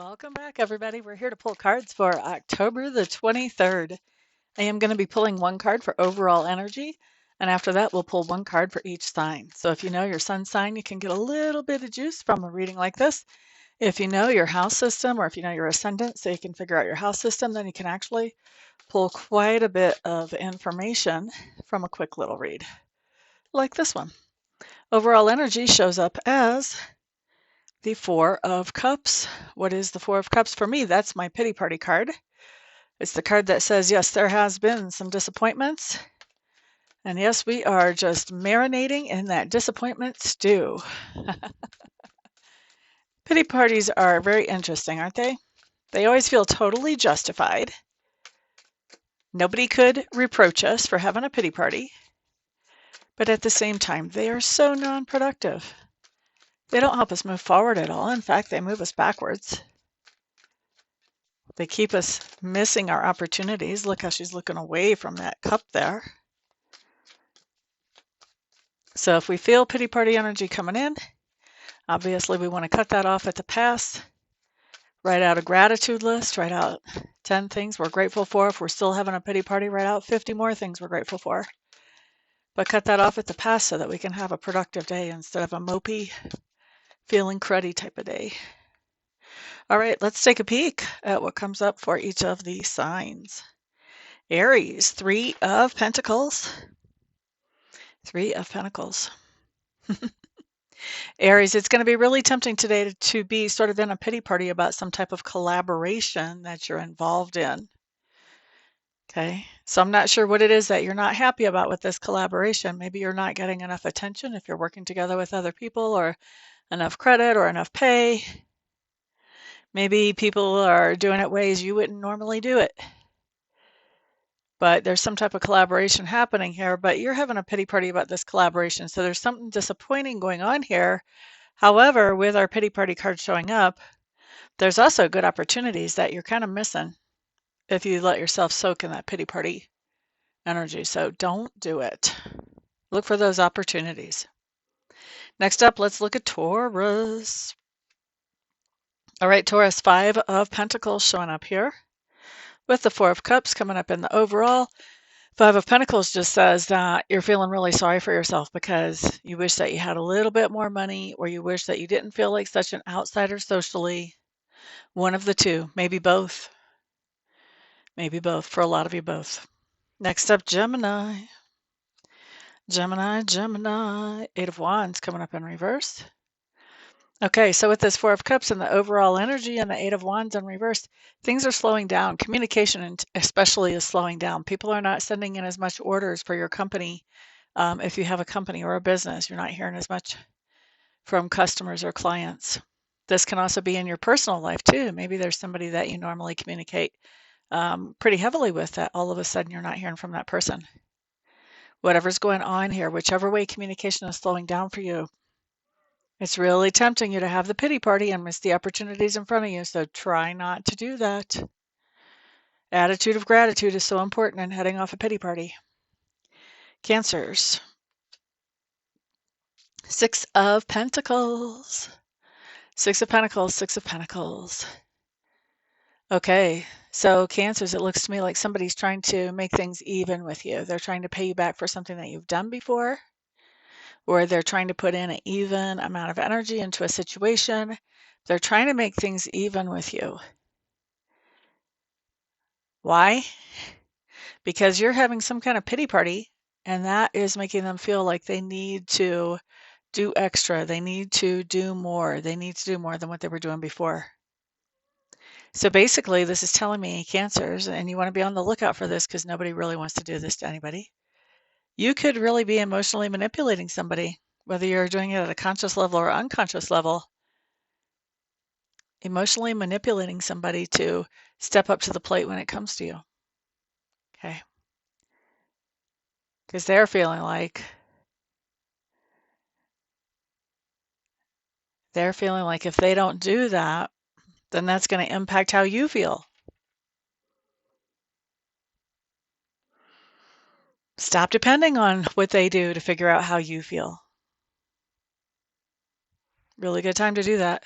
Welcome back, everybody. We're here to pull cards for October the 23rd. I am going to be pulling one card for overall energy, and after that, we'll pull one card for each sign. So if you know your sun sign, you can get a little bit of juice from a reading like this. If you know your house system, or if you know your ascendant, so you can figure out your house system, then you can actually pull quite a bit of information from a quick little read, like this one. Overall energy shows up as the Four of Cups. What is the Four of Cups? For me, that's my pity party card. It's the card that says, yes, there has been some disappointments. And yes, we are just marinating in that disappointment stew. Pity parties are very interesting, aren't they? They always feel totally justified. Nobody could reproach us for having a pity party. But at the same time, they are so non-productive. They don't help us move forward at all. In fact, they move us backwards. They keep us missing our opportunities. Look how she's looking away from that cup there. So if we feel pity party energy coming in, obviously we want to cut that off at the pass. Write out a gratitude list. Write out 10 things we're grateful for. If we're still having a pity party, write out 50 more things we're grateful for. But cut that off at the pass so that we can have a productive day instead of a mopey, feeling cruddy type of day. All right, let's take a peek at what comes up for each of these signs. Aries, Three of Pentacles. Three of Pentacles. Aries, it's going to be really tempting today to be sort of in a pity party about some type of collaboration that you're involved in. Okay, so I'm not sure what it is that you're not happy about with this collaboration. Maybe you're not getting enough attention if you're working together with other people, or enough credit or enough pay. Maybe people are doing it ways you wouldn't normally do it. But there's some type of collaboration happening here, but you're having a pity party about this collaboration. So there's something disappointing going on here. However, with our pity party card showing up, there's also good opportunities that you're kind of missing if you let yourself soak in that pity party energy. So don't do it. Look for those opportunities. Next up, let's look at Taurus. All right, Taurus, Five of Pentacles showing up here with the Four of Cups coming up in the overall. Five of Pentacles just says that you're feeling really sorry for yourself because you wish that you had a little bit more money, or you wish that you didn't feel like such an outsider socially. One of the two, maybe both. Maybe both. For a lot of you, both. Next up, Gemini. Gemini. Eight of Wands coming up in reverse. Okay, so with this Four of Cups and the overall energy and the Eight of Wands in reverse, things are slowing down. Communication especially is slowing down. People are not sending in as much orders for your company. If you have a company or a business, you're not hearing as much from customers or clients. This can also be in your personal life too. Maybe there's somebody that you normally communicate pretty heavily with that all of a sudden you're not hearing from that person. Whatever's going on here, whichever way communication is slowing down for you, it's really tempting you to have the pity party and miss the opportunities in front of you, so try not to do that. Attitude of gratitude is so important in heading off a pity party. Cancers. Six of Pentacles. Six of Pentacles, Six of Pentacles. Okay, so Cancers, it looks to me like somebody's trying to make things even with you. They're trying to pay you back for something that you've done before, or they're trying to put in an even amount of energy into a situation. They're trying to make things even with you. Why? Because you're having some kind of pity party, and that is making them feel like they need to do extra. They need to do more. They need to do more than what they were doing before. So basically, this is telling me, Cancers, and you want to be on the lookout for this because nobody really wants to do this to anybody. You could really be emotionally manipulating somebody, whether you're doing it at a conscious level or unconscious level. Emotionally manipulating somebody to step up to the plate when it comes to you. Okay. Because they're feeling like if they don't do that, then that's going to impact how you feel. Stop depending on what they do to figure out how you feel. Really good time to do that.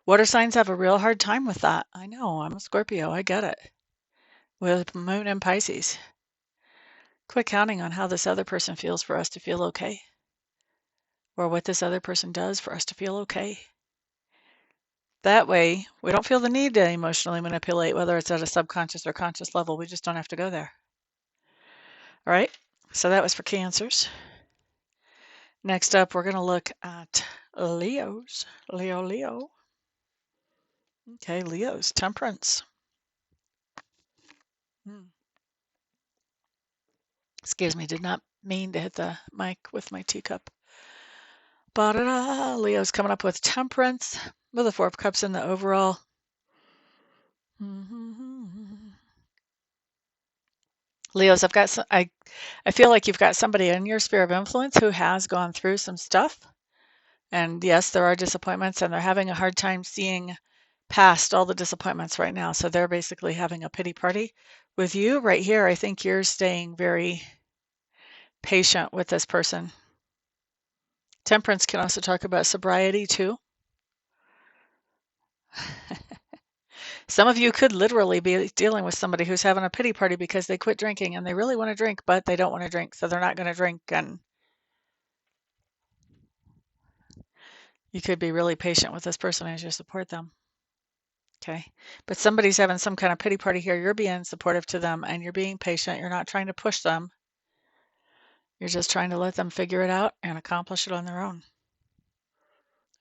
Water signs have a real hard time with that. I know, I'm a Scorpio, I get it. With moon in Pisces. Quit counting on how this other person feels for us to feel okay. Or what this other person does for us to feel okay. That way, we don't feel the need to emotionally manipulate, whether it's at a subconscious or conscious level. We just don't have to go there. All right, so that was for Cancers. Next up, we're going to look at Leos. Leo. Okay, Leos, Temperance. Excuse me, did not mean to hit the mic with my teacup. Ba-da-da, Leo's coming up with Temperance with the Four of Cups in the overall. Leos, I feel like you've got somebody in your sphere of influence who has gone through some stuff. And yes, there are disappointments, and they're having a hard time seeing past all the disappointments right now. So they're basically having a pity party. With you right here, I think you're staying very patient with this person. Temperance can also talk about sobriety too. Some of you could literally be dealing with somebody who's having a pity party because they quit drinking and they really want to drink, but they don't want to drink, so they're not going to drink. And you could be really patient with this person as you support them. Okay. But somebody's having some kind of pity party here. You're being supportive to them and you're being patient. You're not trying to push them. You're just trying to let them figure it out and accomplish it on their own.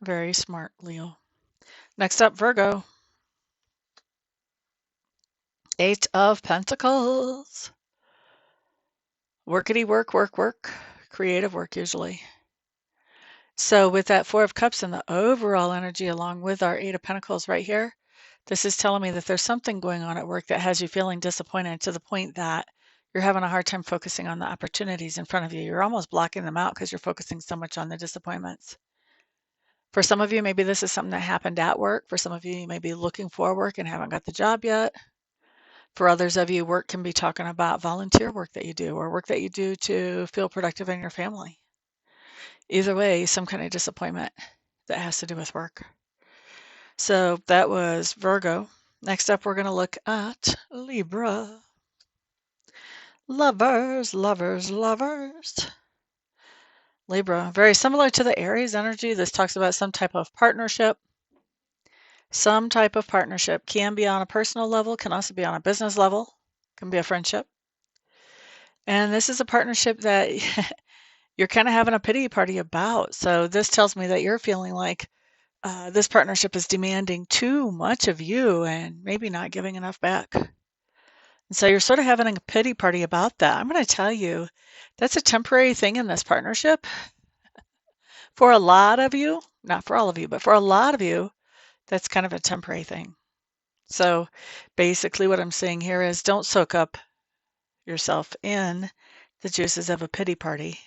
Very smart, Leo. Next up, Virgo. Eight of Pentacles. Workity work. Creative work usually. So with that Four of Cups and the overall energy along with our Eight of Pentacles right here, this is telling me that there's something going on at work that has you feeling disappointed to the point that you're having a hard time focusing on the opportunities in front of you. You're almost blocking them out because you're focusing so much on the disappointments. For some of you, maybe this is something that happened at work. For some of you, you may be looking for work and haven't got the job yet. For others of you, work can be talking about volunteer work that you do or work that you do to feel productive in your family. Either way, some kind of disappointment that has to do with work. So that was Virgo. Next up, we're going to look at Libra. Lovers. Libra, very similar to the Aries energy. This talks about some type of partnership. Some type of partnership can be on a personal level, can also be on a business level, can be a friendship. And this is a partnership that you're kind of having a pity party about. So this tells me that you're feeling like this partnership is demanding too much of you and maybe not giving enough back. And so you're sort of having a pity party about that. I'm going to tell you, that's a temporary thing in this partnership. For a lot of you, not for all of you, but for a lot of you, that's kind of a temporary thing. So basically what I'm saying here is don't soak up yourself in the juices of a pity party.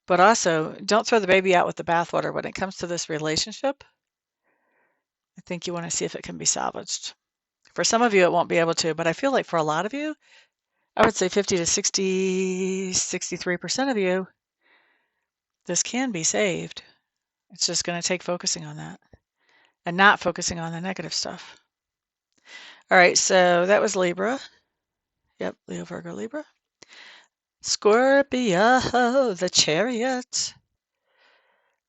But also, don't throw the baby out with the bathwater when it comes to this relationship. I think you want to see if it can be salvaged. For some of you, it won't be able to, but I feel like for a lot of you, I would say 50 to 60, 63% of you, this can be saved. It's just going to take focusing on that and not focusing on the negative stuff. All right, so that was Libra. Yep, Leo, Virgo, Libra. Scorpio, the Chariot.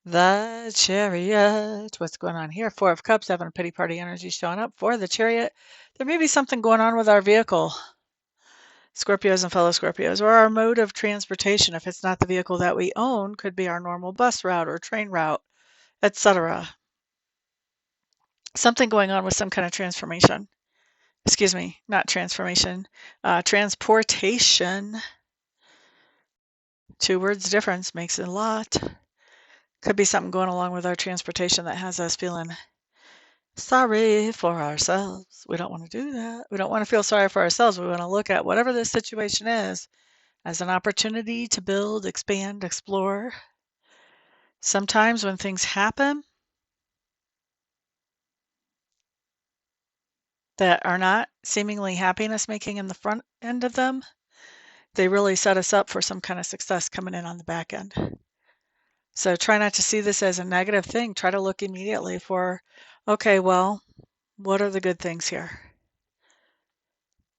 The Chariot. What's going on here? Four of Cups, having a pity party energy showing up for the Chariot. There may be something going on with our vehicle, Scorpios and fellow Scorpios, or our mode of transportation. If it's not the vehicle that we own, could be our normal bus route or train route, etc. Something going on with some kind of transformation. Excuse me, not transformation, transportation. Two words difference makes it a lot. Could be something going along with our transportation that has us feeling sorry for ourselves. We don't want to do that. We don't want to feel sorry for ourselves. We want to look at whatever this situation is as an opportunity to build, expand, explore. Sometimes when things happen that are not seemingly happiness making in the front end of them, they really set us up for some kind of success coming in on the back end. So try not to see this as a negative thing. Try to look immediately for, okay, well, what are the good things here?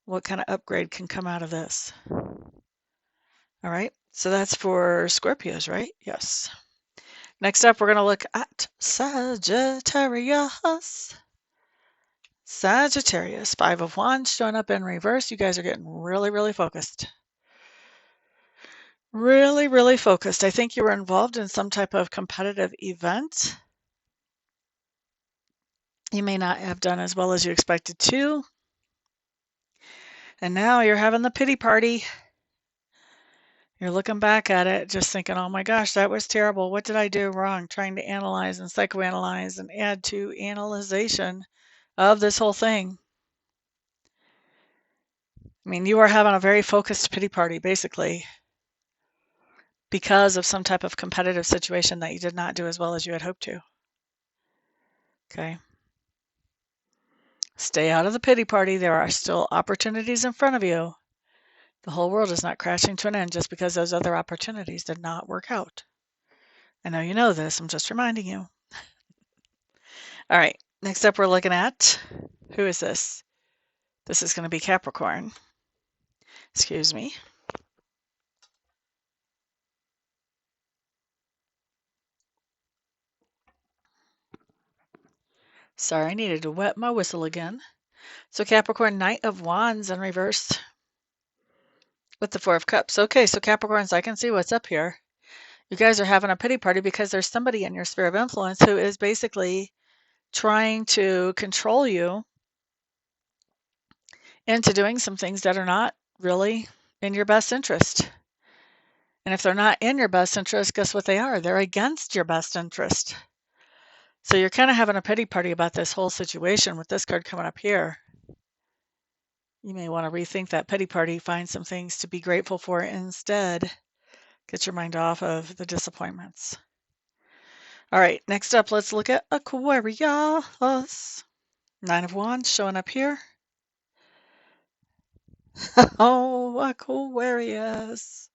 What kind of upgrade can come out of this? All right, so that's for Scorpios, right? Yes. Next up, we're going to look at Sagittarius. Sagittarius, Five of Wands showing up in reverse. You guys are getting really, really focused. Really, really focused. I think you were involved in some type of competitive event. You may not have done as well as you expected to. And now you're having the pity party. You're looking back at it, just thinking, oh my gosh, that was terrible. What did I do wrong? Trying to analyze and psychoanalyze and add to analyzation of this whole thing. I mean, you are having a very focused pity party, basically, because of some type of competitive situation that you did not do as well as you had hoped to. Okay. Stay out of the pity party. There are still opportunities in front of you. The whole world is not crashing to an end just because those other opportunities did not work out. I know you know this. I'm just reminding you. All right. Next up, we're looking at, who is this? This is going to be Capricorn. Excuse me. Sorry, I needed to wet my whistle again. So Capricorn, Knight of Wands in reverse with the Four of Cups. Okay, so Capricorns, I can see what's up here. You guys are having a pity party because there's somebody in your sphere of influence who is basically trying to control you into doing some things that are not really in your best interest. And if they're not in your best interest, guess what they are? They're against your best interest. So you're kind of having a pity party about this whole situation with this card coming up here. You may want to rethink that pity party, find some things to be grateful for instead. Get your mind off of the disappointments. All right, next up, let's look at Aquarius. Nine of Wands showing up here. Oh, Aquarius.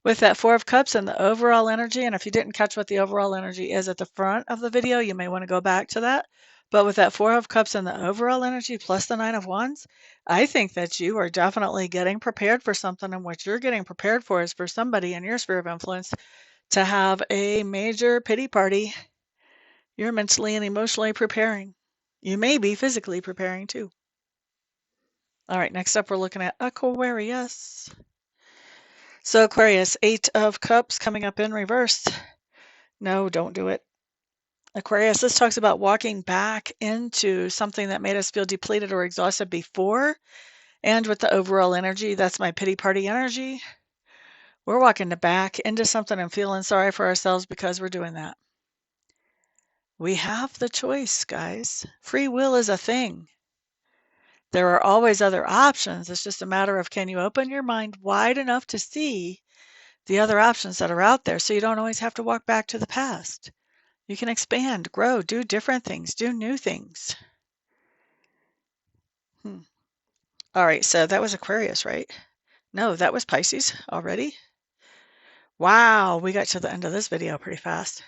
With that Four of Cups and the overall energy, and if you didn't catch what the overall energy is at the front of the video, you may want to go back to that. But with that Four of Cups and the overall energy plus the Nine of Wands, I think that you are definitely getting prepared for something, and what you're getting prepared for is for somebody in your sphere of influence to have a major pity party. You're mentally and emotionally preparing. You may be physically preparing too. All right, next up, we're looking at Aquarius. So Aquarius, Eight of Cups coming up in reverse. No, don't do it. Aquarius, this talks about walking back into something that made us feel depleted or exhausted before. And with the overall energy, that's my pity party energy. We're walking back into something and feeling sorry for ourselves because we're doing that. We have the choice, guys. Free will is a thing. There are always other options. It's just a matter of, can you open your mind wide enough to see the other options that are out there so you don't always have to walk back to the past. You can expand, grow, do different things, do new things. All right, so that was Aquarius, right? No, that was Pisces already. Wow, we got to the end of this video pretty fast.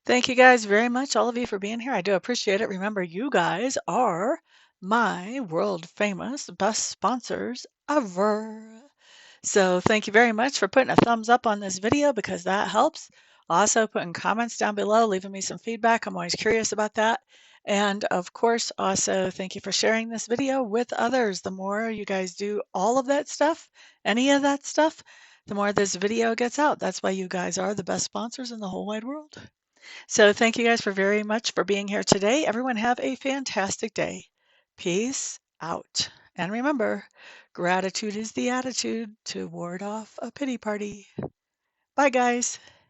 Thank you guys very much, all of you, for being here. I do appreciate it. Remember, you guys are my world famous best sponsors ever. So thank you very much for putting a thumbs up on this video because that helps. Also putting comments down below, leaving me some feedback. I'm always curious about that. And of course, also thank you for sharing this video with others. The more you guys do all of that stuff, any of that stuff, the more this video gets out. That's why you guys are the best sponsors in the whole wide world. So thank you guys for very much for being here today. Everyone have a fantastic day. Peace out. And remember, gratitude is the attitude to ward off a pity party. Bye, guys.